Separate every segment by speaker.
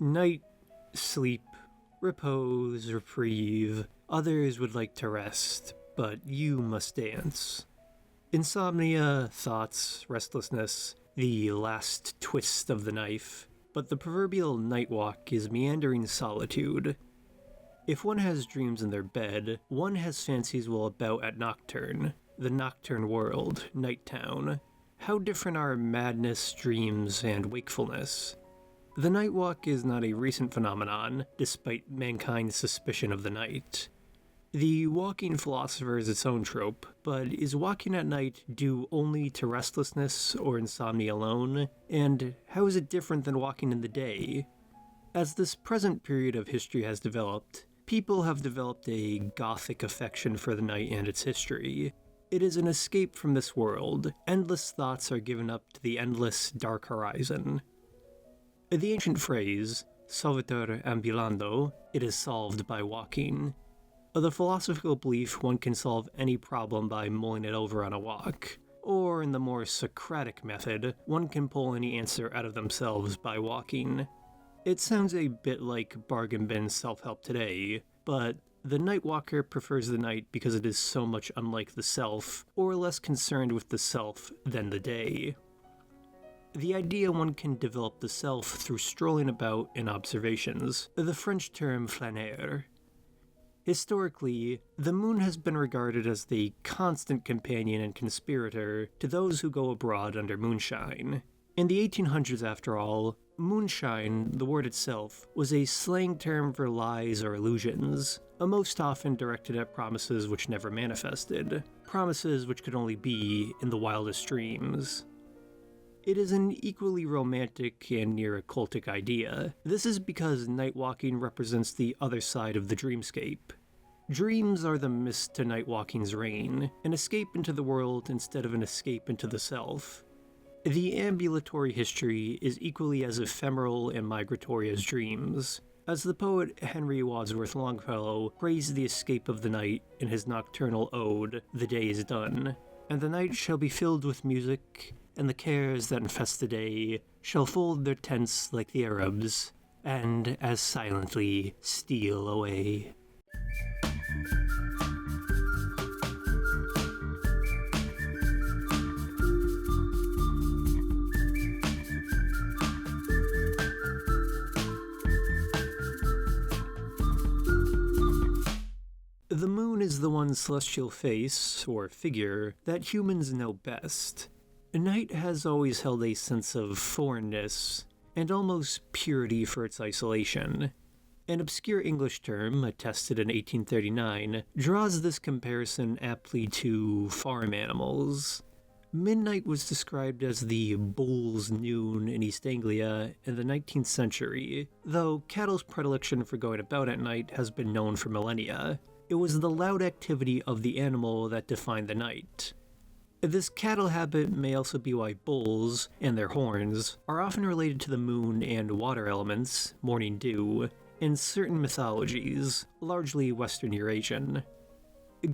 Speaker 1: Night, sleep, repose, reprieve. Others would like to rest, but you must dance. Insomnia, thoughts, restlessness, the last twist of the knife, but the proverbial night walk is meandering solitude. If one has dreams in their bed, one has fancies while about at Nocturne, the Nocturne world, Night Town. How different are madness, dreams, and wakefulness? The night walk is not a recent phenomenon, despite mankind's suspicion of the night. The walking philosopher is its own trope, but is walking at night due only to restlessness or insomnia alone? And how is it different than walking in the day? As this present period of history has developed, people have developed a gothic affection for the night and its history. It is an escape from this world. Endless thoughts are given up to the endless dark horizon. The ancient phrase, solvitur ambulando, it is solved by walking. The philosophical belief one can solve any problem by mulling it over on a walk. Or in the more Socratic method, one can pull any answer out of themselves by walking. It sounds a bit like bargain bin self-help today, but the night walker prefers the night because it is so much unlike the self, or less concerned with the self than the day. The idea one can develop the self through strolling about and observations, the French term flâneur. Historically, the moon has been regarded as the constant companion and conspirator to those who go abroad under moonshine. In the 1800s, after all, moonshine, the word itself, was a slang term for lies or illusions, most often directed at promises which never manifested, promises which could only be in the wildest dreams. It is an equally romantic and near occultic idea. This is because night walking represents the other side of the dreamscape. Dreams are the mist to night walking's rain, an escape into the world instead of an escape into the self. The ambulatory history is equally as ephemeral and migratory as dreams. As the poet Henry Wadsworth Longfellow praised the escape of the night in his nocturnal ode, "The Day is Done," and the night shall be filled with music, and the cares that infest the day shall fold their tents like the Arabs, and as silently steal away. The moon is the one celestial face, or figure, that humans know best. Night has always held a sense of foreignness, and almost purity for its isolation. An obscure English term, attested in 1839, draws this comparison aptly to farm animals. Midnight was described as the bull's noon in East Anglia in the 19th century, though cattle's predilection for going about at night has been known for millennia. It was the loud activity of the animal that defined the night. This cattle habit may also be why bulls, and their horns, are often related to the moon and water elements, morning dew, in certain mythologies, largely Western Eurasian.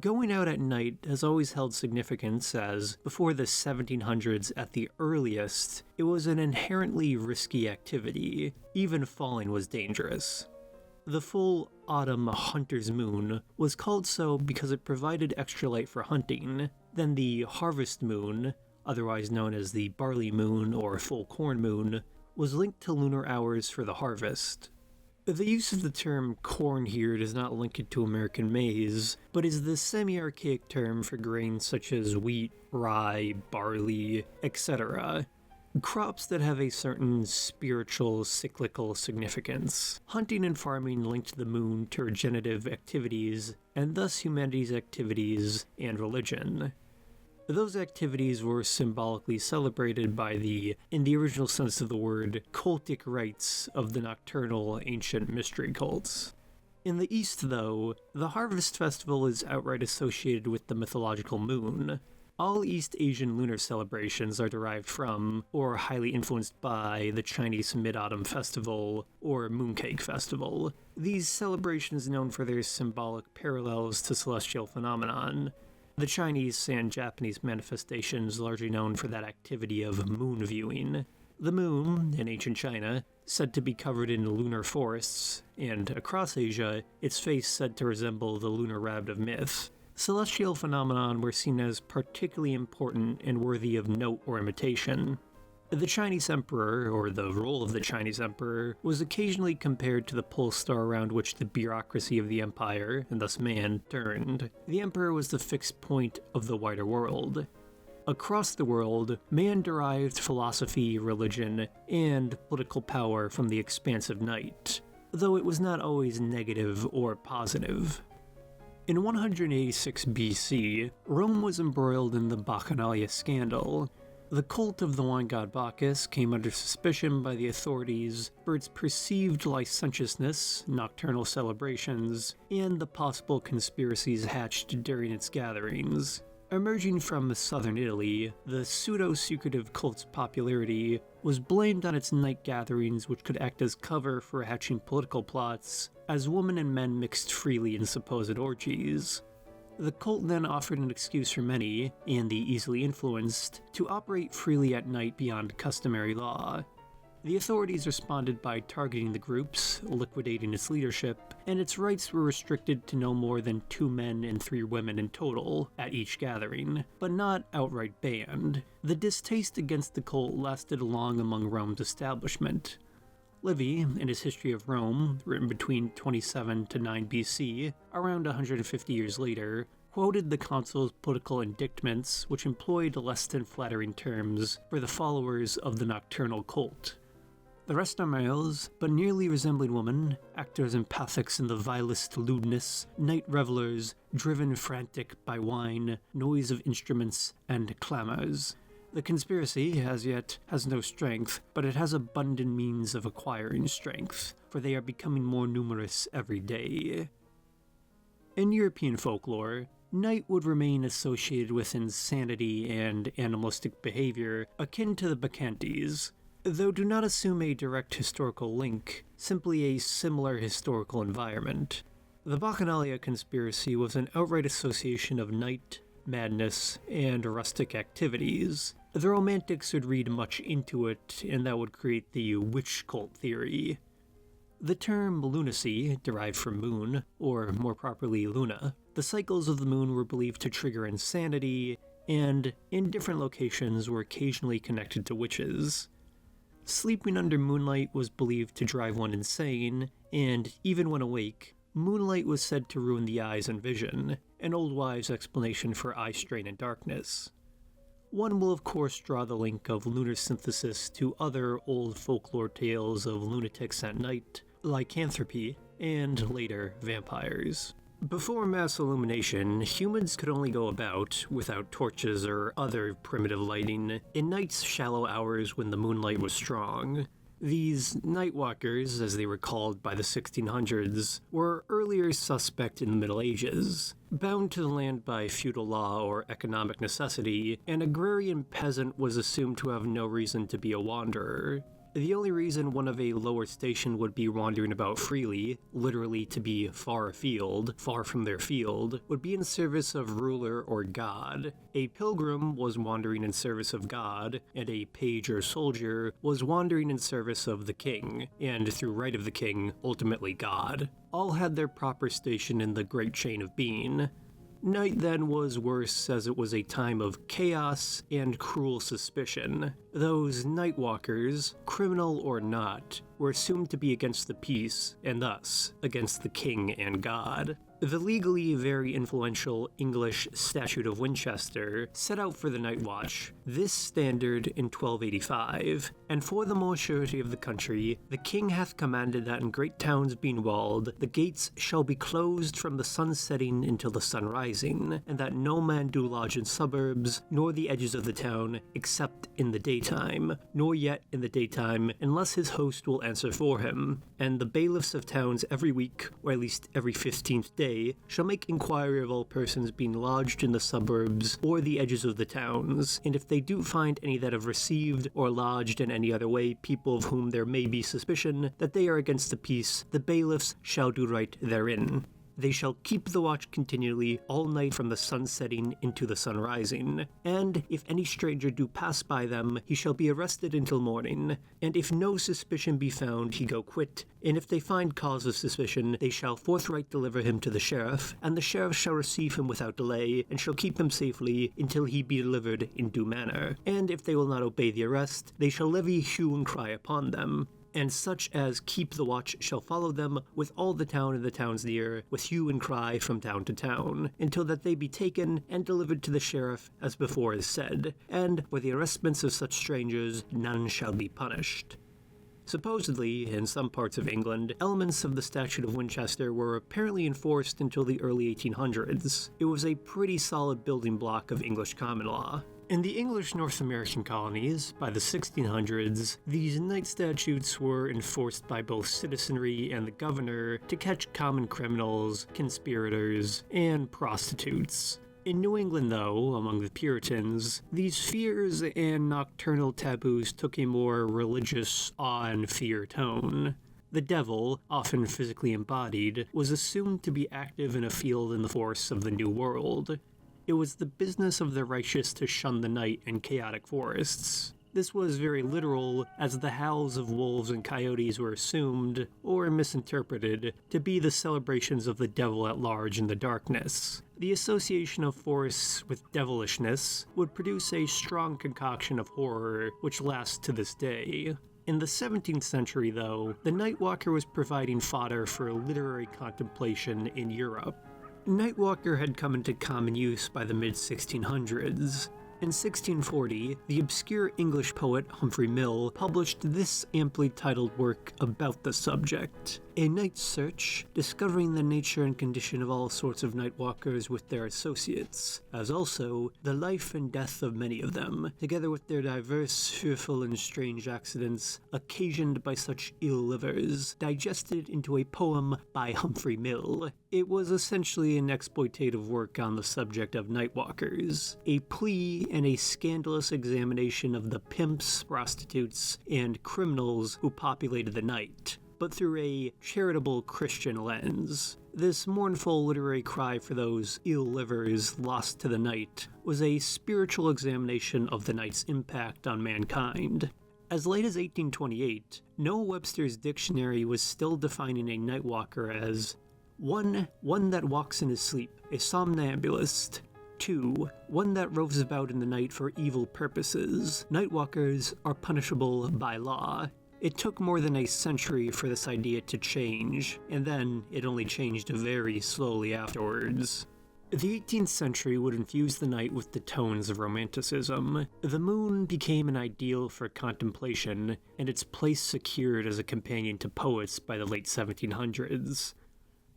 Speaker 1: Going out at night has always held significance as, before the 1700s at the earliest, it was an inherently risky activity. Even falling was dangerous. The full autumn hunter's moon was called so because it provided extra light for hunting. Then the harvest moon, otherwise known as the barley moon or full corn moon, was linked to lunar hours for the harvest. The use of the term corn here does not link it to American maize, but is the semi-archaic term for grains such as wheat, rye, barley, etc. Crops that have a certain spiritual, cyclical significance. Hunting and farming linked the moon to regenerative activities, and thus humanity's activities and religion. Those activities were symbolically celebrated by the, in the original sense of the word, cultic rites of the nocturnal ancient mystery cults. In the East, though, the harvest festival is outright associated with the mythological moon. All East Asian lunar celebrations are derived from, or highly influenced by, the Chinese Mid-Autumn Festival, or Mooncake Festival. These celebrations known for their symbolic parallels to celestial phenomenon. The Chinese and Japanese manifestations largely known for that activity of moon viewing. The moon, in ancient China, said to be covered in lunar forests, and across Asia, its face said to resemble the lunar rabbit of myth. Celestial phenomenon were seen as particularly important and worthy of note or imitation. The Chinese emperor, or the role of the Chinese emperor, was occasionally compared to the pole star around which the bureaucracy of the empire, and thus man, turned. The emperor was the fixed point of the wider world. Across the world, man derived philosophy, religion, and political power from the expansive night, though it was not always negative or positive. In 186 BC, Rome was embroiled in the Bacchanalia scandal. The cult of the wine god Bacchus came under suspicion by the authorities for its perceived licentiousness, nocturnal celebrations, and the possible conspiracies hatched during its gatherings. Emerging from southern Italy, the pseudo-secretive cult's popularity was blamed on its night gatherings, which could act as cover for hatching political plots, as women and men mixed freely in supposed orgies. The cult then offered an excuse for many, and the easily influenced, to operate freely at night beyond customary law. The authorities responded by targeting the groups, liquidating its leadership, and its rights were restricted to no more than 2 men and 3 women in total at each gathering, but not outright banned. The distaste against the cult lasted long among Rome's establishment. Livy, in his History of Rome, written between 27 to 9 BC, around 150 years later, quoted the consul's political indictments, which employed less than flattering terms for the followers of the nocturnal cult. The rest are males, but nearly resembling women, actors empathics in the vilest lewdness, night revelers, driven frantic by wine, noise of instruments, and clamors. The conspiracy, as yet, has no strength, but it has abundant means of acquiring strength, for they are becoming more numerous every day. In European folklore, night would remain associated with insanity and animalistic behavior akin to the Bacchantes, though do not assume a direct historical link, simply a similar historical environment. The Bacchanalia conspiracy was an outright association of night, madness, and rustic activities. The Romantics would read much into it, and that would create the witch cult theory. The term lunacy, derived from moon, or more properly luna, the cycles of the moon were believed to trigger insanity, and in different locations were occasionally connected to witches. Sleeping under moonlight was believed to drive one insane, and even when awake, moonlight was said to ruin the eyes and vision, an old wives' explanation for eye strain and darkness. One will of course draw the link of lunar synthesis to other old folklore tales of lunatics at night, lycanthropy, and later vampires. Before mass illumination, humans could only go about, without torches or other primitive lighting, in night's shallow hours when the moonlight was strong. These nightwalkers, as they were called by the 1600s, were earlier suspect in the Middle Ages. Bound to the land by feudal law or economic necessity, an agrarian peasant was assumed to have no reason to be a wanderer. The only reason one of a lower station would be wandering about freely, literally to be far afield, far from their field, would be in service of ruler or god. A pilgrim was wandering in service of God, and a page or soldier was wandering in service of the king, and through right of the king, ultimately God. All had their proper station in the great chain of being. Night then was worse as it was a time of chaos and cruel suspicion. Those nightwalkers, criminal or not, were assumed to be against the peace, and thus against the king and God. The legally very influential English Statute of Winchester set out for the night watch, this standard in 1285, and for the most surety of the country, the king hath commanded that in great towns being walled, the gates shall be closed from the sun setting until the sun rising, and that no man do lodge in suburbs, nor the edges of the town, except in the daytime, nor yet in the daytime, unless his host will answer for him, and the bailiffs of towns every week, or at least every 15th day, shall make inquiry of all persons being lodged in the suburbs or the edges of the towns, and if they do find any that have received or lodged in any other way people of whom there may be suspicion that they are against the peace, the bailiffs shall do right therein. They shall keep the watch continually all night from the sun setting into the sun rising. And if any stranger do pass by them, he shall be arrested until morning. And if no suspicion be found, he go quit. And if they find cause of suspicion, they shall forthright deliver him to the sheriff. And the sheriff shall receive him without delay, and shall keep him safely until he be delivered in due manner. And if they will not obey the arrest, they shall levy hue and cry upon them. And such as keep the watch shall follow them with all the town and the towns near, with hue and cry from town to town, until that they be taken and delivered to the sheriff, as before is said, and for the arrestments of such strangers none shall be punished. Supposedly, in some parts of England, elements of the Statute of Winchester were apparently enforced until the early 1800s. It was a pretty solid building block of English common law. In the English North American colonies, by the 1600s, these night statutes were enforced by both citizenry and the governor to catch common criminals, conspirators, and prostitutes. In New England, though, among the Puritans, these fears and nocturnal taboos took a more religious, awe and fear tone. The devil, often physically embodied, was assumed to be active in a field in the force of the New World. It was the business of the righteous to shun the night and chaotic forests. This was very literal, as the howls of wolves and coyotes were assumed, or misinterpreted, to be the celebrations of the devil at large in the darkness. The association of forests with devilishness would produce a strong concoction of horror, which lasts to this day. In the 17th century, though, the Nightwalker was providing fodder for literary contemplation in Europe. Nightwalker had come into common use by the mid-1600s. In 1640, the obscure English poet Humphrey Mill published this amply titled work about the subject, A Night's Search, discovering the nature and condition of all sorts of nightwalkers with their associates, as also the life and death of many of them, together with their diverse, fearful, and strange accidents occasioned by such ill livers, digested into a poem by Humphrey Mill. It was essentially an exploitative work on the subject of nightwalkers, a plea and a scandalous examination of the pimps, prostitutes, and criminals who populated the night, but through a charitable Christian lens. This mournful literary cry for those ill livers lost to the night was a spiritual examination of the night's impact on mankind. As late as 1828, Noah Webster's dictionary was still defining a nightwalker as one that walks in his sleep, a somnambulist. 2. One that roves about in the night for evil purposes. Nightwalkers are punishable by law. It took more than a century for this idea to change, and then it only changed very slowly afterwards. The 18th century would infuse the night with the tones of Romanticism. The moon became an ideal for contemplation, and its place secured as a companion to poets by the late 1700s.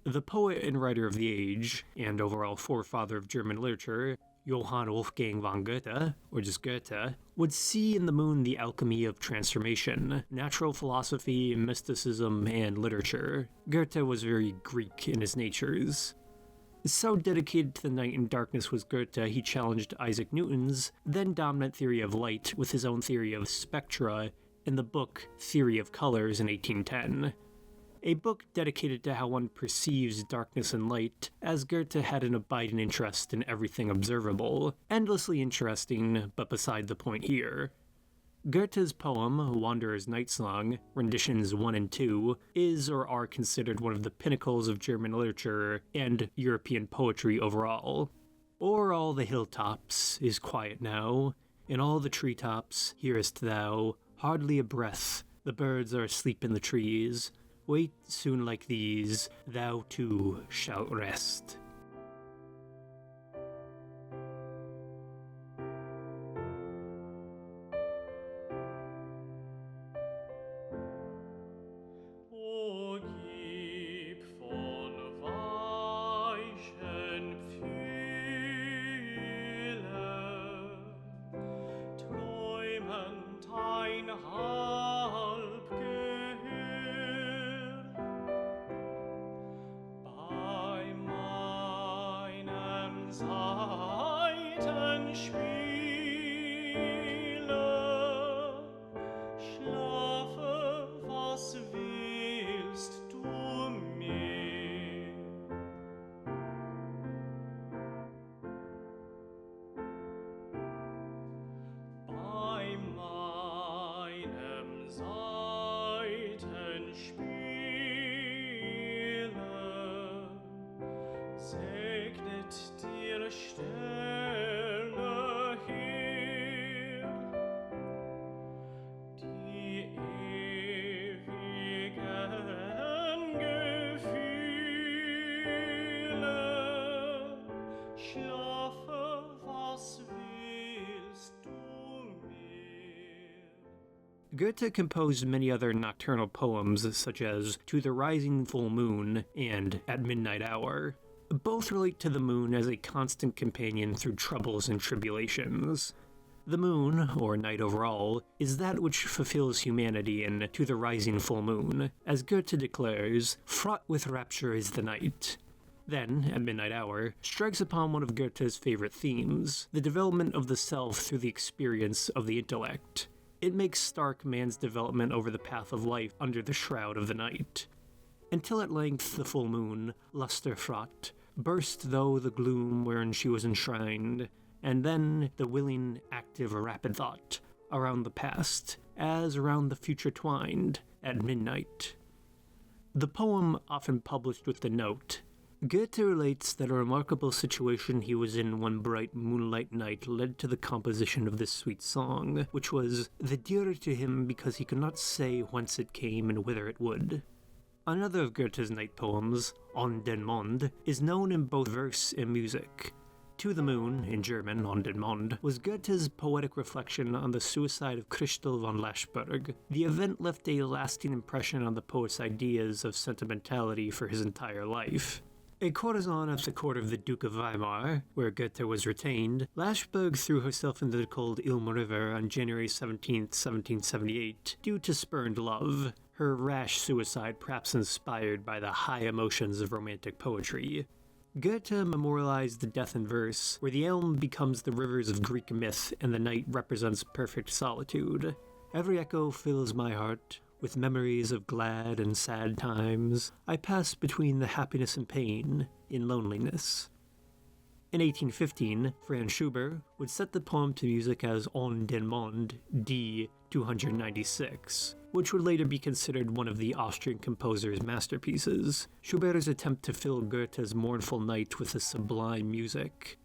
Speaker 1: The poet and writer of the age, and overall forefather of German literature, Johann Wolfgang von Goethe, or just Goethe, would see in the moon the alchemy of transformation, natural philosophy, mysticism, and literature. Goethe was very Greek in his natures. So dedicated to the night and darkness was Goethe, he challenged Isaac Newton's then dominant theory of light with his own theory of spectra in the book Theory of Colors in 1810. A book dedicated to how one perceives darkness and light, as Goethe had an abiding interest in everything observable. Endlessly interesting, but beside the point here. Goethe's poem, Wanderer's Night Song, renditions 1 and 2, is or are considered one of the pinnacles of German literature and European poetry overall. O'er all the hilltops is quiet now, in all the treetops hearest thou hardly a breath, the birds are asleep in the trees. Wait, soon like these, thou too shalt rest. Goethe composed many other nocturnal poems, such as To the Rising Full Moon and At Midnight Hour. Both relate to the moon as a constant companion through troubles and tribulations. The moon, or night overall, is that which fulfills humanity in To the Rising Full Moon. As Goethe declares, fraught with rapture is the night. Then, at midnight hour, strikes upon one of Goethe's favorite themes, the development of the self through the experience of the intellect. It makes stark man's development over the path of life under the shroud of the night. Until at length the full moon, lustre-fraught, burst through the gloom wherein she was enshrined, and then the willing, active, rapid thought, around the past, as around the future twined, at midnight. The poem, often published with the note, Goethe relates that a remarkable situation he was in one bright moonlight night led to the composition of this sweet song, which was the dearer to him because he could not say whence it came and whither it would. Another of Goethe's night poems, On den Mond, is known in both verse and music. To the Moon, in German, On den Mond, was Goethe's poetic reflection on the suicide of Christel von Lashberg. The event left a lasting impression on the poet's ideas of sentimentality for his entire life. A courtesan at the court of the Duke of Weimar, where Goethe was retained, Lashberg threw herself into the cold Ilm River on January 17, 1778, due to spurned love, her rash suicide perhaps inspired by the high emotions of romantic poetry. Goethe memorialized the death in verse, where the elm becomes the rivers of Greek myth and the night represents perfect solitude. Every echo fills my heart with memories of glad and sad times. I pass between the happiness and pain in loneliness. In 1815, Franz Schubert would set the poem to music as On den Mond, D. 296, which would later be considered one of the Austrian composer's masterpieces, Schubert's attempt to fill Goethe's mournful night with a sublime music.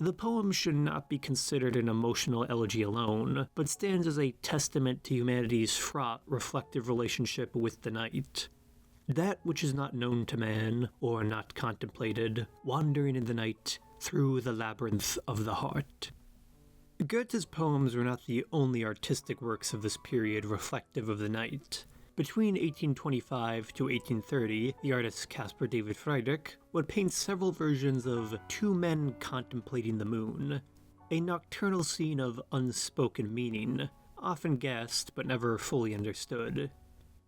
Speaker 1: The poem should not be considered an emotional elegy alone, but stands as a testament to humanity's fraught, reflective relationship with the night. That which is not known to man, or not contemplated, wandering in the night through the labyrinth of the heart. Goethe's poems were not the only artistic works of this period reflective of the night. Between 1825 to 1830, the artist Caspar David Friedrich would paint several versions of Two Men Contemplating the Moon, a nocturnal scene of unspoken meaning, often guessed but never fully understood.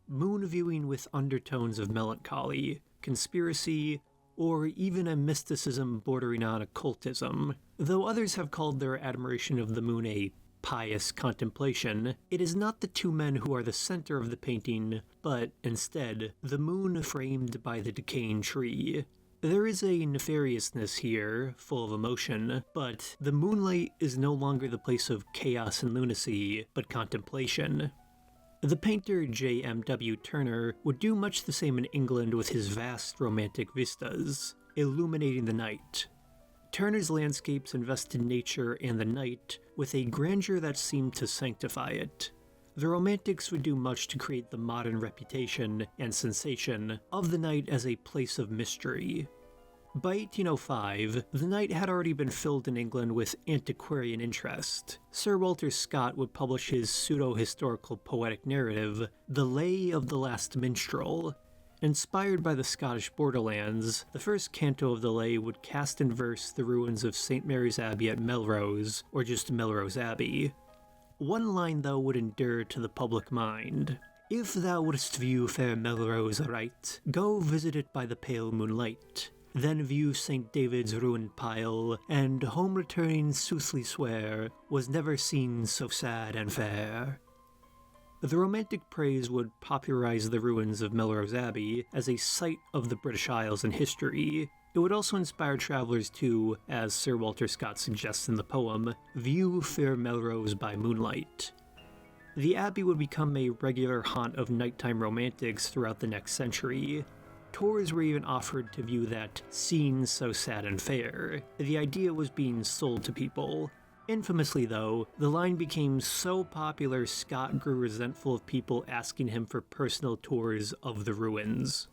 Speaker 1: Moon viewing with undertones of melancholy, conspiracy, or even a mysticism bordering on occultism. Though others have called their admiration of the moon a pious contemplation, it is not the two men who are the center of the painting, but, instead, the moon framed by the decaying tree. There is a nefariousness here, full of emotion, but the moonlight is no longer the place of chaos and lunacy, but contemplation. The painter J.M.W. Turner would do much the same in England with his vast romantic vistas, illuminating the night. Turner's landscapes invested nature and the night with a grandeur that seemed to sanctify it. The Romantics would do much to create the modern reputation and sensation of the night as a place of mystery. By 1805, the night had already been filled in England with antiquarian interest. Sir Walter Scott would publish his pseudo-historical poetic narrative, The Lay of the Last Minstrel. Inspired by the Scottish borderlands, the first canto of the lay would cast in verse the ruins of St. Mary's Abbey at Melrose, or just Melrose Abbey. One line, though, would endure to the public mind. If thou wouldst view fair Melrose aright, go visit it by the pale moonlight. Then view St. David's ruined pile, and home returning soothly swear, was never seen so sad and fair. The Romantic praise would popularize the ruins of Melrose Abbey as a site of the British Isles in history. It would also inspire travelers to, as Sir Walter Scott suggests in the poem, view fair Melrose by moonlight. The Abbey would become a regular haunt of nighttime romantics throughout the next century. Tours were even offered to view that scene so sad and fair. The idea was being sold to people. Infamously, though, the line became so popular Scott grew resentful of people asking him for personal tours of the ruins.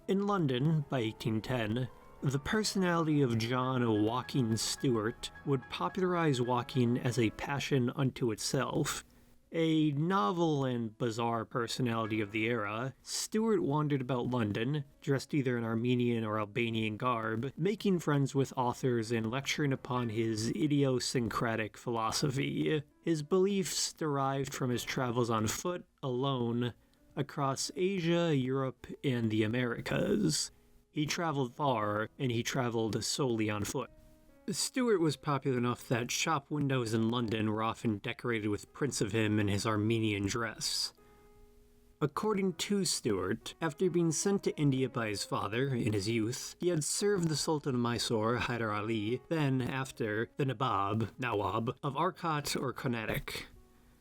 Speaker 1: In London, by 1810, the personality of John Walking Stewart would popularize walking as a passion unto itself. A novel and bizarre personality of the era, Stewart wandered about London, dressed either in Armenian or Albanian garb, making friends with authors and lecturing upon his idiosyncratic philosophy. His beliefs derived from his travels on foot, alone, across Asia, Europe, and the Americas. He traveled far, and he traveled solely on foot. Stewart was popular enough that shop windows in London were often decorated with prints of him in his Armenian dress. According to Stewart, after being sent to India by his father in his youth, he had served the Sultan of Mysore, Hyder Ali, then, after, the Nawab, of Arcot or Carnatic.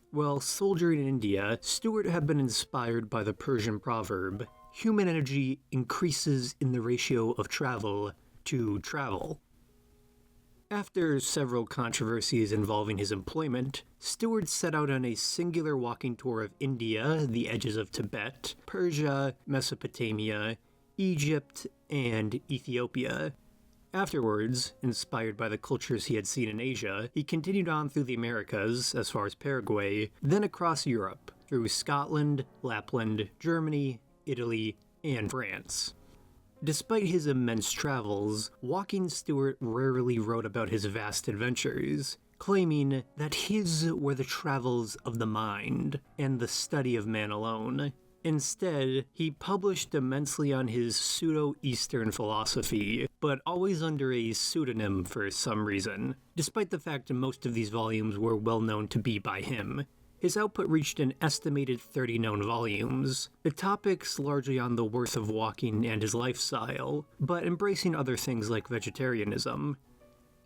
Speaker 1: While soldiering in India, Stewart had been inspired by the Persian proverb, "Human energy increases in the ratio of travel to travel." After several controversies involving his employment, Stewart set out on a singular walking tour of India, the edges of Tibet, Persia, Mesopotamia, Egypt, and Ethiopia. Afterwards, inspired by the cultures he had seen in Asia, he continued on through the Americas, as far as Paraguay, then across Europe, through Scotland, Lapland, Germany, Italy, and France. Despite his immense travels, Walking Stewart rarely wrote about his vast adventures, claiming that his were the travels of the mind and the study of man alone. Instead, he published immensely on his pseudo-Eastern philosophy, but always under a pseudonym for some reason, despite the fact that most of these volumes were well known to be by him. His output reached an estimated 30 known volumes, the topics largely on the worth of walking and his lifestyle, but embracing other things like vegetarianism.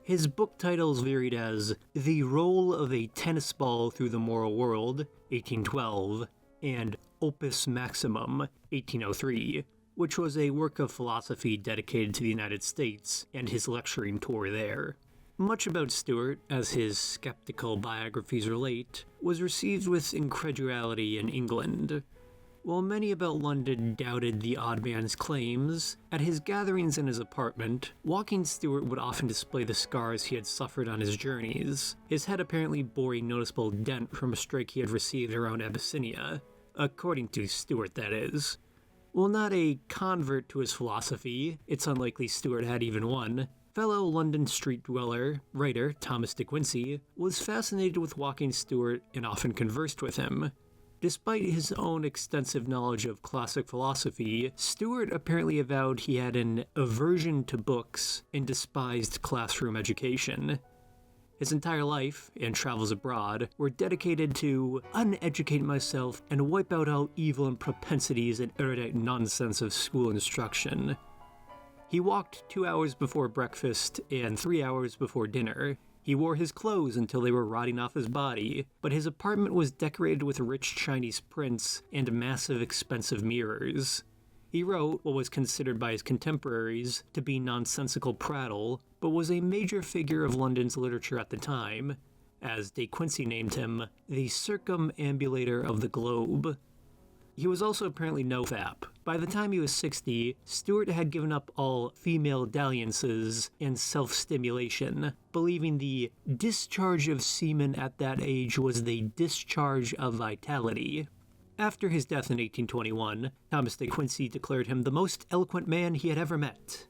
Speaker 1: His book titles varied as The Role of a Tennis Ball Through the Moral World, 1812, and Opus Maximum, 1803, which was a work of philosophy dedicated to the United States and his lecturing tour there. Much about Stewart, as his skeptical biographies relate, was received with incredulity in England. While many about London doubted the odd man's claims, at his gatherings in his apartment, Walking Stewart would often display the scars he had suffered on his journeys. His head apparently bore a noticeable dent from a strike he had received around Abyssinia, according to Stewart, that is. While not a convert to his philosophy, it's unlikely Stewart had even one, fellow London street dweller, writer Thomas de Quincey was fascinated with Walking Stewart and often conversed with him. Despite his own extensive knowledge of classic philosophy, Stewart apparently avowed he had an aversion to books and despised classroom education. His entire life, and travels abroad, were dedicated to uneducate myself and wipe out all evil and propensities and erudite nonsense of school instruction. He walked 2 hours before breakfast and 3 hours before dinner. He wore his clothes until they were rotting off his body, but his apartment was decorated with rich Chinese prints and massive expensive mirrors. He wrote what was considered by his contemporaries to be nonsensical prattle, but was a major figure of London's literature at the time, as De Quincey named him, the circumambulator of the globe. He was also apparently no fap. By the time he was 60, Stewart had given up all female dalliances and self-stimulation, believing the discharge of semen at that age was the discharge of vitality. After his death in 1821, Thomas de Quincey declared him the most eloquent man he had ever met.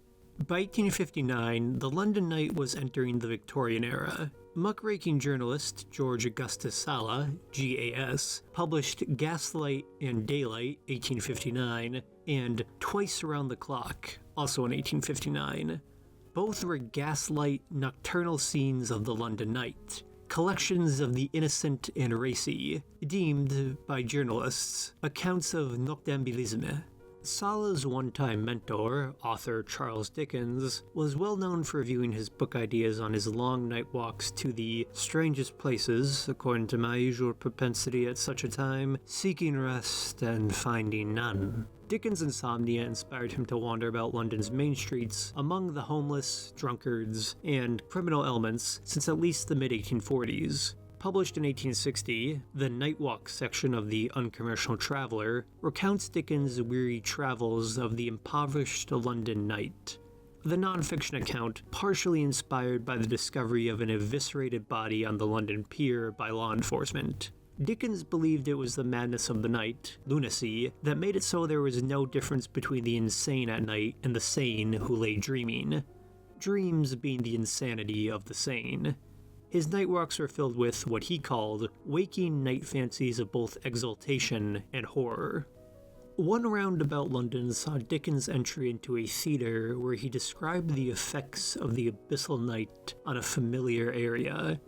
Speaker 1: By 1859, the London Night was entering the Victorian era. Muckraking journalist George Augustus Sala, GAS, published Gaslight and Daylight, 1859, and Twice Around the Clock, also in 1859. Both were gaslight, nocturnal scenes of the London night, collections of the innocent and racy, deemed, by journalists, accounts of noctambulisme. Sala's one-time mentor, author Charles Dickens, was well known for viewing his book ideas on his long night walks to the strangest places, according to my usual propensity at such a time, seeking rest and finding none. Dickens' insomnia inspired him to wander about London's main streets among the homeless, drunkards, and criminal elements since at least the mid-1840s. Published in 1860, the Night Walk section of the Uncommercial Traveller recounts Dickens' weary travels of the impoverished London night. The non-fiction account, partially inspired by the discovery of an eviscerated body on the London pier by law enforcement. Dickens believed it was the madness of the night, lunacy, that made it so there was no difference between the insane at night and the sane who lay dreaming. Dreams being the insanity of the sane. His night walks were filled with what he called waking night fancies of both exultation and horror. One roundabout London saw Dickens' entry into a theatre where he described the effects of the abyssal night on a familiar area.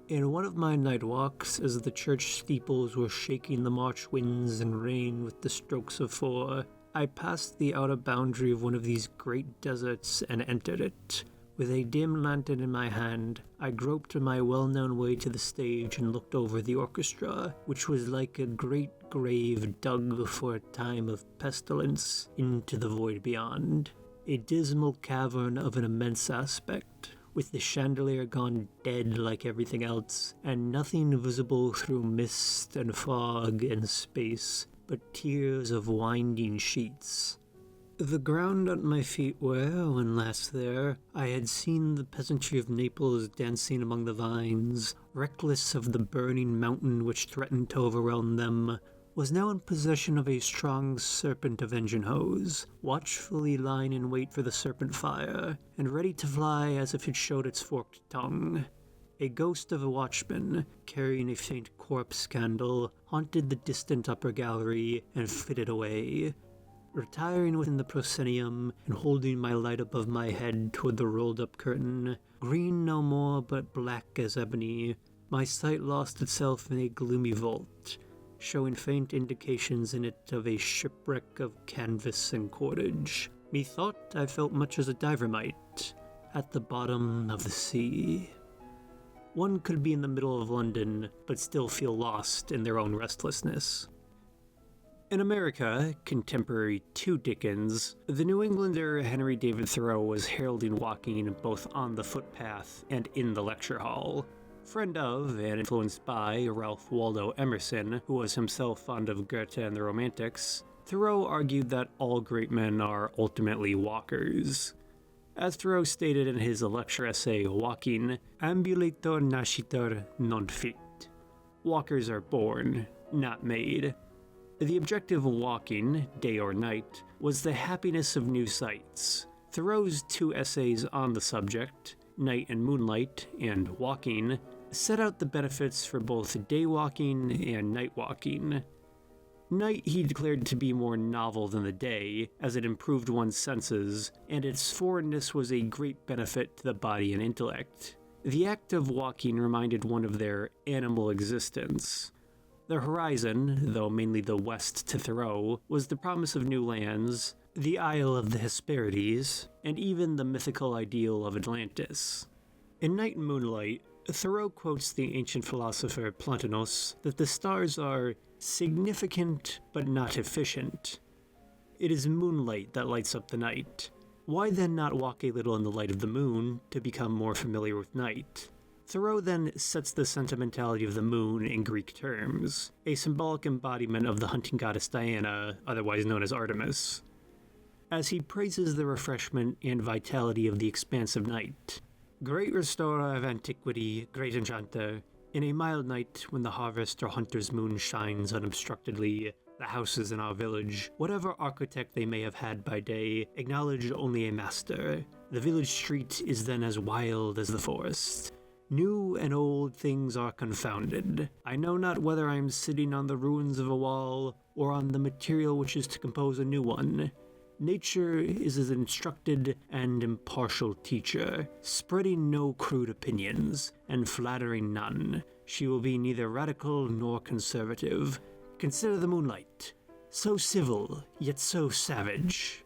Speaker 1: In one of my night walks, as the church steeples were shaking the March winds and rain with the strokes of four, I passed the outer boundary of one of these great deserts and entered it. With a dim lantern in my hand, I groped my well-known way to the stage and looked over the orchestra, which was like a great grave dug for a time of pestilence into the void beyond. A dismal cavern of an immense aspect, with the chandelier gone dead like everything else, and nothing visible through mist and fog and space, but tiers of winding sheets. The ground at my feet where, when last there, I had seen the peasantry of Naples dancing among the vines, reckless of the burning mountain which threatened to overwhelm them, was now in possession of a strong serpent of engine hose, watchfully lying in wait for the serpent fire, and ready to fly as if it showed its forked tongue. A ghost of a watchman, carrying a faint corpse candle, haunted the distant upper gallery and flitted away. Retiring within the proscenium and holding my light above my head toward the rolled-up curtain, green no more but black as ebony, my sight lost itself in a gloomy vault, showing faint indications in it of a shipwreck of canvas and cordage. Methought I felt much as a diver might, at the bottom of the sea. One could be in the middle of London, but still feel lost in their own restlessness. In America, contemporary to Dickens, the New Englander Henry David Thoreau was heralding walking both on the footpath and in the lecture hall. Friend of and influenced by Ralph Waldo Emerson, who was himself fond of Goethe and the Romantics, Thoreau argued that all great men are ultimately walkers. As Thoreau stated in his lecture essay, Walking, ambulator nascitur non fit. Walkers are born, not made. The objective of walking, day or night, was the happiness of new sights. Thoreau's two essays on the subject, Night and Moonlight and Walking, set out the benefits for both day walking and night walking. Night he declared to be more novel than the day, as it improved one's senses, and its foreignness was a great benefit to the body and intellect. The act of walking reminded one of their animal existence. The horizon, though mainly the west to Thoreau, was the promise of new lands, the Isle of the Hesperides, and even the mythical ideal of Atlantis. In Night and Moonlight, Thoreau quotes the ancient philosopher Plotinus that the stars are significant but not efficient. It is moonlight that lights up the night. Why then not walk a little in the light of the moon to become more familiar with night? Thoreau then sets the sentimentality of the moon in Greek terms, a symbolic embodiment of the hunting goddess Diana, otherwise known as Artemis, as he praises the refreshment and vitality of the expansive night. Great restorer of antiquity, great enchanter, in a mild night when the harvest or hunter's moon shines unobstructedly, the houses in our village, whatever architect they may have had by day, acknowledge only a master. The village street is then as wild as the forest. New and old things are confounded. I know not whether I am sitting on the ruins of a wall, or on the material which is to compose a new one. Nature is an instructed and impartial teacher, spreading no crude opinions, and flattering none. She will be neither radical nor conservative. Consider the moonlight. So civil, yet so savage.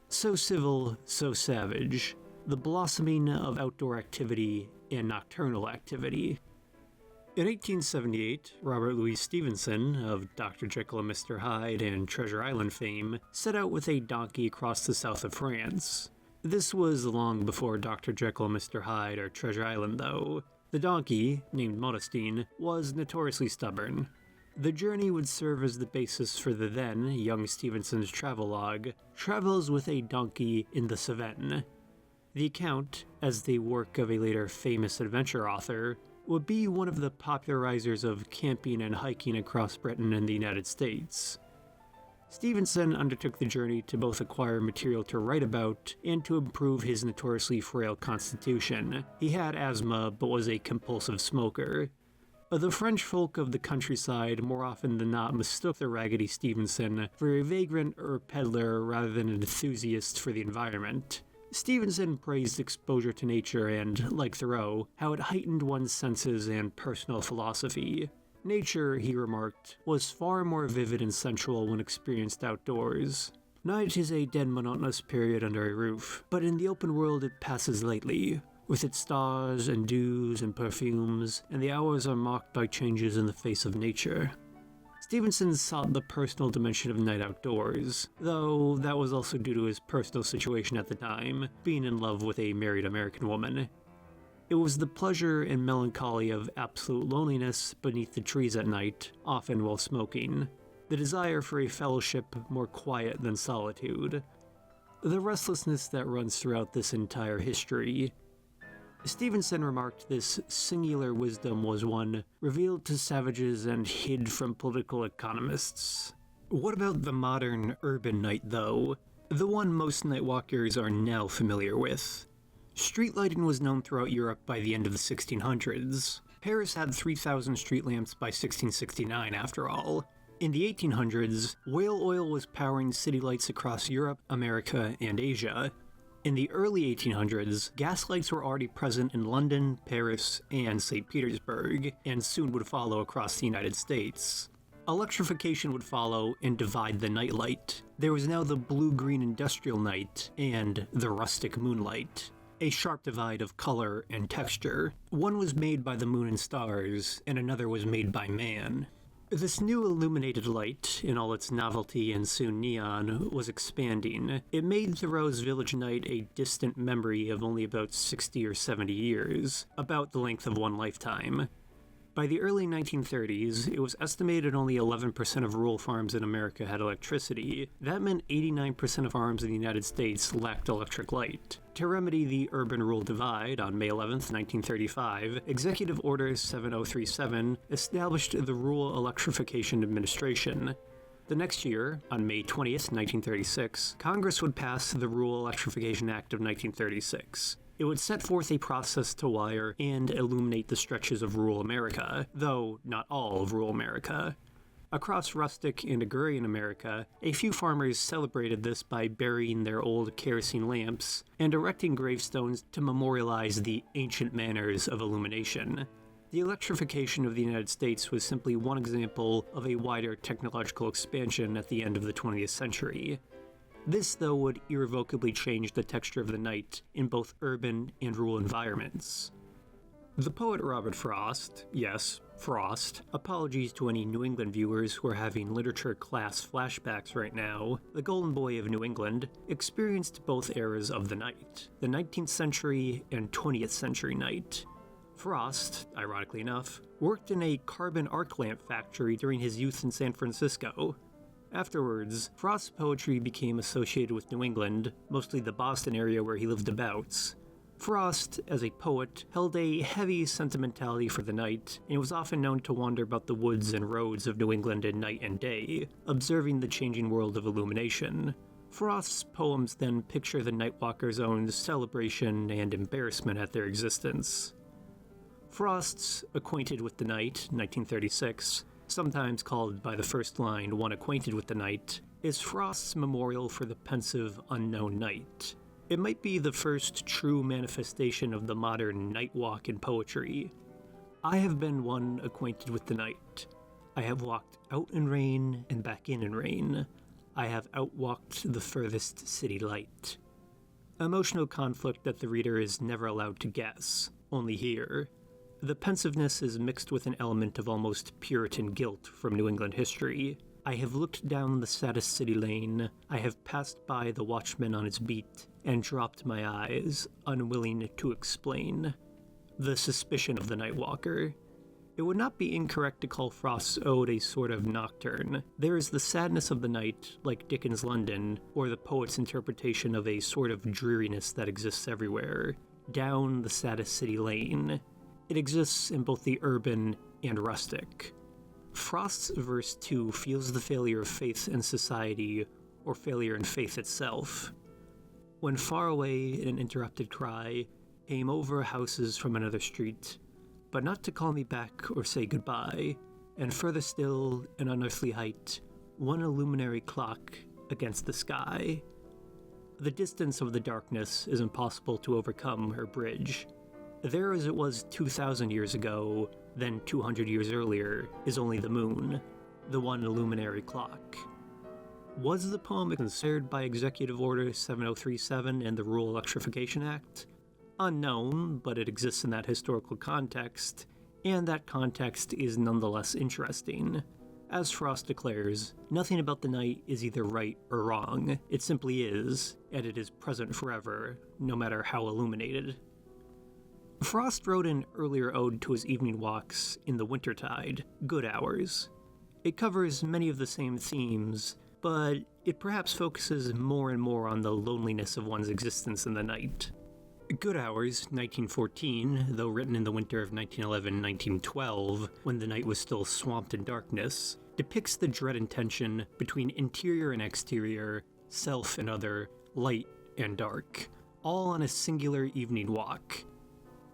Speaker 1: So civil, so savage. The blossoming of outdoor activity and nocturnal activity. In 1878, Robert Louis Stevenson, of Dr. Jekyll and Mr. Hyde and Treasure Island fame, set out with a donkey across the south of France. This was long before Dr. Jekyll and Mr. Hyde or Treasure Island, though. The donkey, named Modestine, was notoriously stubborn. The journey would serve as the basis for the then young Stevenson's travelogue, Travels with a Donkey in the Cevennes. The account, as the work of a later famous adventure author, would be one of the popularizers of camping and hiking across Britain and the United States. Stevenson undertook the journey to both acquire material to write about and to improve his notoriously frail constitution. He had asthma, but was a compulsive smoker. The French folk of the countryside more often than not mistook the raggedy Stevenson for a vagrant or peddler rather than an enthusiast for the environment. Stevenson praised exposure to nature and, like Thoreau, how it heightened one's senses and personal philosophy. Nature, he remarked, was far more vivid and sensual when experienced outdoors. Night is a dead monotonous period under a roof, but in the open world it passes lightly, with its stars and dews and perfumes, and the hours are marked by changes in the face of nature. Stevenson sought the personal dimension of night outdoors, though that was also due to his personal situation at the time, being in love with a married American woman. It was the pleasure and melancholy of absolute loneliness beneath the trees at night, often while smoking, the desire for a fellowship more quiet than solitude, the restlessness that runs throughout this entire history. Stevenson remarked this singular wisdom was one revealed to savages and hid from political economists. What about the modern urban night, though? The one most nightwalkers are now familiar with. Street lighting was known throughout Europe by the end of the 1600s. Paris had 3,000 street lamps by 1669, after all. In the 1800s, whale oil was powering city lights across Europe, America, and Asia. In the early 1800s, gaslights were already present in London, Paris, and St. Petersburg, and soon would follow across the United States. Electrification would follow and divide the nightlight. There was now the blue-green industrial night and the rustic moonlight, a sharp divide of color and texture. One was made by the moon and stars, and another was made by man. This new illuminated light, in all its novelty and soon neon, was expanding. It made Thoreau's village night a distant memory of only about 60 or 70 years, about the length of one lifetime. By the early 1930s, it was estimated only 11% of rural farms in America had electricity. That meant 89% of farms in the United States lacked electric light. To remedy the urban-rural divide, on May 11, 1935, Executive Order 7037 established the Rural Electrification Administration. The next year, on May 20, 1936, Congress would pass the Rural Electrification Act of 1936. It would set forth a process to wire and illuminate the stretches of rural America, though not all of rural America. Across rustic and agrarian America, a few farmers celebrated this by burying their old kerosene lamps and erecting gravestones to memorialize the ancient manners of illumination. The electrification of the United States was simply one example of a wider technological expansion at the end of the 20th century. This, though, would irrevocably change the texture of the night in both urban and rural environments. The poet Robert Frost, yes, Frost, apologies to any New England viewers who are having literature class flashbacks right now, the golden boy of New England, experienced both eras of the night, the 19th century and 20th century night. Frost, ironically enough, worked in a carbon arc lamp factory during his youth in San Francisco. Afterwards, Frost's poetry became associated with New England, mostly the Boston area where he lived abouts. Frost, as a poet, held a heavy sentimentality for the night, and was often known to wander about the woods and roads of New England in night and day, observing the changing world of illumination. Frost's poems then picture the nightwalker's own celebration and embarrassment at their existence. Frost's Acquainted with the Night, 1936, sometimes called by the first line One Acquainted with the Night, is Frost's memorial for the pensive, unknown night. It might be the first true manifestation of the modern night walk in poetry. I have been one acquainted with the night. I have walked out in rain and back in rain. I have outwalked the furthest city light. Emotional conflict that the reader is never allowed to guess, only hear. The pensiveness is mixed with an element of almost Puritan guilt from New England history. I have looked down the saddest city lane, I have passed by the watchman on his beat, and dropped my eyes, unwilling to explain. The suspicion of the nightwalker. It would not be incorrect to call Frost's ode a sort of nocturne. There is the sadness of the night, like Dickens' London, or the poet's interpretation of a sort of dreariness that exists everywhere. Down the saddest city lane. It exists in both the urban and rustic. Frost's verse 2 feels the failure of faith in society, or failure in faith itself. When far away in an interrupted cry came over houses from another street, but not to call me back or say goodbye, and further still, an unearthly height, one illuminary clock against the sky. The distance of the darkness is impossible to overcome or bridge. There as it was 2,000 years ago, then 200 years earlier, is only the moon, the one illuminary clock. Was the poem considered by Executive Order 7037 and the Rural Electrification Act? Unknown, but it exists in that historical context, and that context is nonetheless interesting. As Frost declares, nothing about the night is either right or wrong. It simply is, and it is present forever, no matter how illuminated. Frost wrote an earlier ode to his evening walks in the wintertide, Good Hours. It covers many of the same themes, but it perhaps focuses more and more on the loneliness of one's existence in the night. Good Hours, 1914, though written in the winter of 1911-1912, when the night was still swamped in darkness, depicts the dread and tension between interior and exterior, self and other, light and dark, all on a singular evening walk.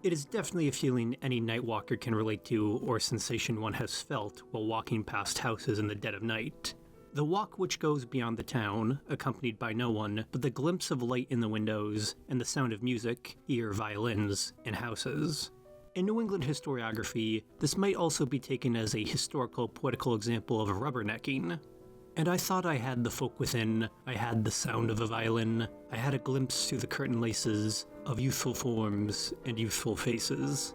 Speaker 1: It is definitely a feeling any night walker can relate to, or sensation one has felt while walking past houses in the dead of night. The walk which goes beyond the town, accompanied by no one, but the glimpse of light in the windows and the sound of music, ear violins, in houses. In New England historiography, this might also be taken as a historical poetical example of rubbernecking. And I thought I had the folk within, I had the sound of a violin, I had a glimpse through the curtain laces of youthful forms and youthful faces.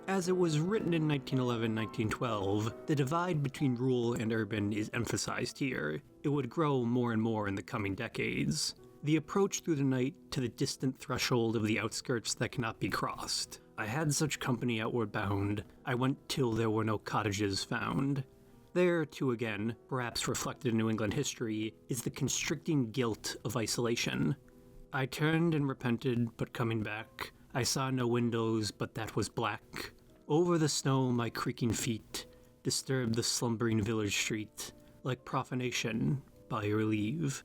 Speaker 1: As it was written in 1911-1912, the divide between rural and urban is emphasized here. It would grow more and more in the coming decades. The approach through the night to the distant threshold of the outskirts that cannot be crossed. I had such company outward bound, I went till there were no cottages found. There, too again, perhaps reflected in New England history, is the constricting guilt of isolation. I turned and repented, but coming back, I saw no windows, but that was black. Over the snow my creaking feet disturbed the slumbering village street, like profanation by your leave.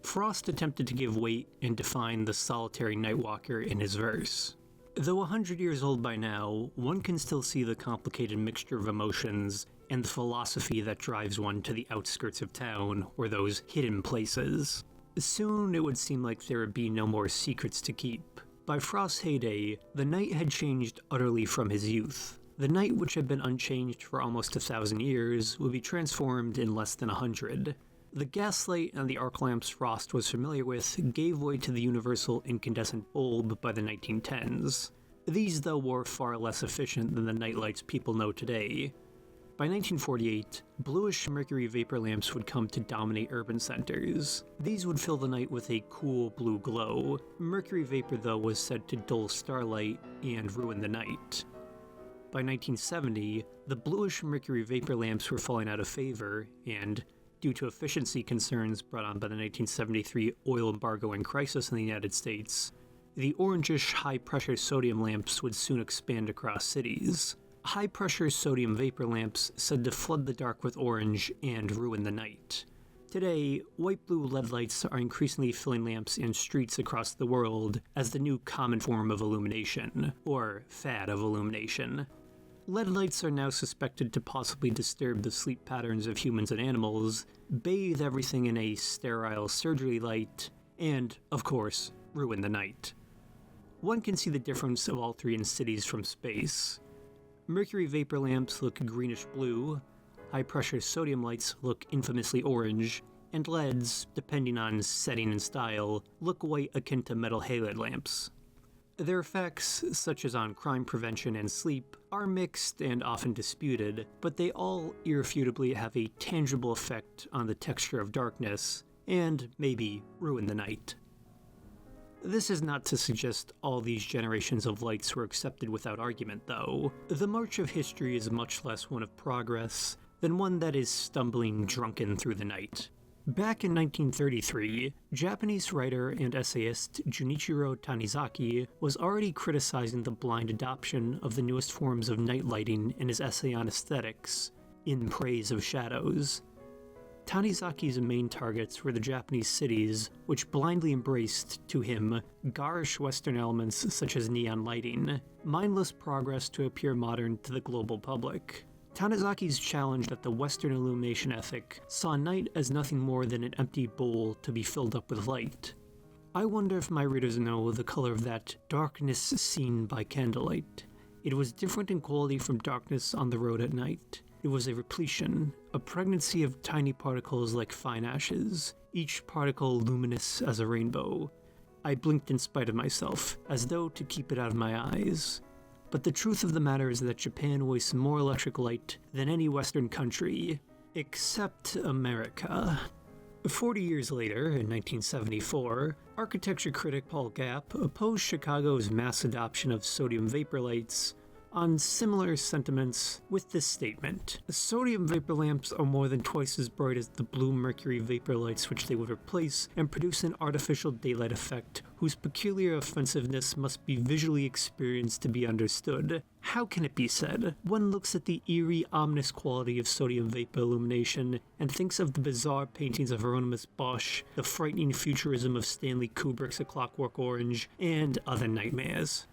Speaker 1: Frost attempted to give weight and define the solitary nightwalker in his verse. Though 100 years old by now, one can still see the complicated mixture of emotions and the philosophy that drives one to the outskirts of town or those hidden places. Soon it would seem like there would be no more secrets to keep. By Frost's heyday, the night had changed utterly from his youth. The night, which had been unchanged for almost 1,000 years, would be transformed in less than 100. The gaslight and the arc lamps Frost was familiar with gave way to the universal incandescent bulb by the 1910s. These, though, were far less efficient than the nightlights people know today. By 1948, bluish mercury-vapor lamps would come to dominate urban centers. These would fill the night with a cool blue glow. Mercury vapor, though, was said to dull starlight and ruin the night. By 1970, the bluish mercury vapor lamps were falling out of favor, and, due to efficiency concerns brought on by the 1973 oil embargo and crisis in the United States, the orangish high-pressure sodium lamps would soon expand across cities. High-pressure sodium vapor lamps said to flood the dark with orange and ruin the night. Today, white-blue LED lights are increasingly filling lamps in streets across the world as the new common form of illumination, or fad of illumination. LED lights are now suspected to possibly disturb the sleep patterns of humans and animals, bathe everything in a sterile surgery light, and, of course, ruin the night. One can see the difference of all three in cities from space. Mercury vapor lamps look greenish-blue, high-pressure sodium lights look infamously orange, and LEDs, depending on setting and style, look white akin to metal halide lamps. Their effects, such as on crime prevention and sleep, are mixed and often disputed, but they all irrefutably have a tangible effect on the texture of darkness, and maybe ruin the night. This is not to suggest all these generations of lights were accepted without argument, though. The march of history is much less one of progress than one that is stumbling drunken through the night. Back in 1933, Japanese writer and essayist Junichiro Tanizaki was already criticizing the blind adoption of the newest forms of night lighting in his essay on aesthetics, In Praise of Shadows. Tanizaki's main targets were the Japanese cities, which blindly embraced, to him, garish Western elements such as neon lighting, mindless progress to appear modern to the global public. Tanizaki's challenge that the Western illumination ethic saw night as nothing more than an empty bowl to be filled up with light. I wonder if my readers know the color of that darkness seen by candlelight. It was different in quality from darkness on the road at night. It was a repletion, a pregnancy of tiny particles like fine ashes, each particle luminous as a rainbow. I blinked in spite of myself, as though to keep it out of my eyes. But the truth of the matter is that Japan wastes more electric light than any Western country, except America. 40 years later, in 1974, architecture critic Paul Gap opposed Chicago's mass adoption of sodium vapor lights on similar sentiments with this statement. Sodium vapor lamps are more than twice as bright as the blue Mercury-vapor lights which they would replace and produce an artificial daylight effect whose peculiar offensiveness must be visually experienced to be understood. How can it be said? One looks at the eerie, ominous quality of sodium vapor illumination and thinks of the bizarre paintings of Hieronymus Bosch, the frightening futurism of Stanley Kubrick's A Clockwork Orange, and other nightmares.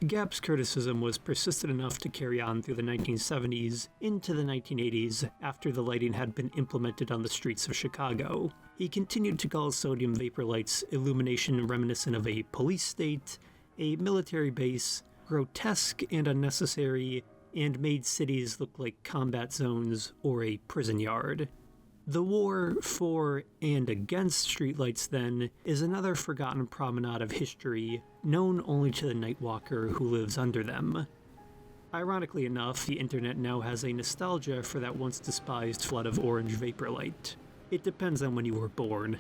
Speaker 1: Gap's criticism was persistent enough to carry on through the 1970s into the 1980s after the lighting had been implemented on the streets of Chicago. He continued to call sodium vapor lights illumination reminiscent of a police state, a military base, grotesque and unnecessary, and made cities look like combat zones or a prison yard. The war for and against streetlights, then, is another forgotten promenade of history, known only to the nightwalker who lives under them. Ironically enough, the internet now has a nostalgia for that once despised flood of orange vapor light. It depends on when you were born.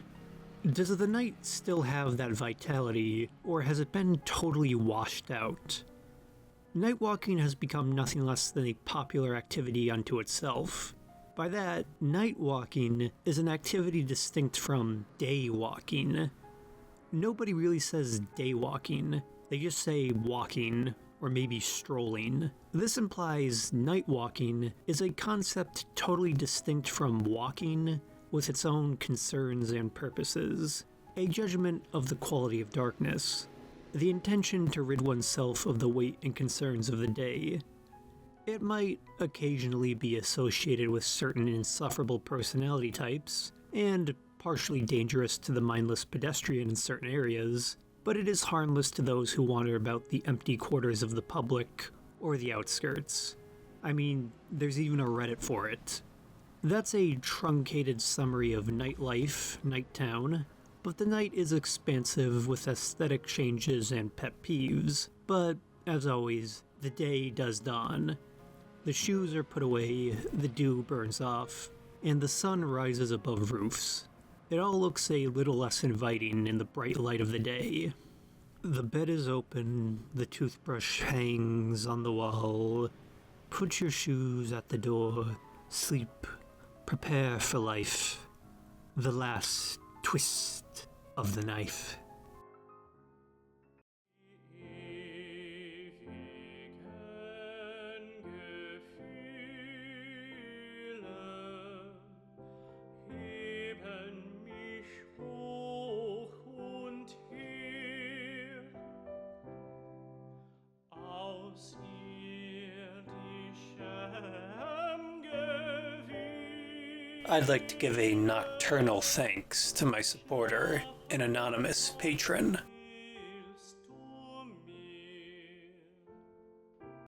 Speaker 1: Does the night still have that vitality, or has it been totally washed out? Nightwalking has become nothing less than a popular activity unto itself. By that, night walking is an activity distinct from day walking. Nobody really says day walking, they just say walking, or maybe strolling. This implies night walking is a concept totally distinct from walking, with its own concerns and purposes, a judgment of the quality of darkness, the intention to rid oneself of the weight and concerns of the day. It might occasionally be associated with certain insufferable personality types, and partially dangerous to the mindless pedestrian in certain areas, but it is harmless to those who wander about the empty quarters of the public or the outskirts. I mean, there's even a Reddit for it. That's a truncated summary of nightlife, Nighttown, but the night is expansive with aesthetic changes and pet peeves, but, as always, the day does dawn. The shoes are put away, the dew burns off, and the sun rises above roofs. It all looks a little less inviting in the bright light of the day. The bed is open, the toothbrush hangs on the wall. Put your shoes at the door, sleep, prepare for life. The last twist of the knife. I'd like to give a nocturnal thanks to my supporter, an anonymous patron.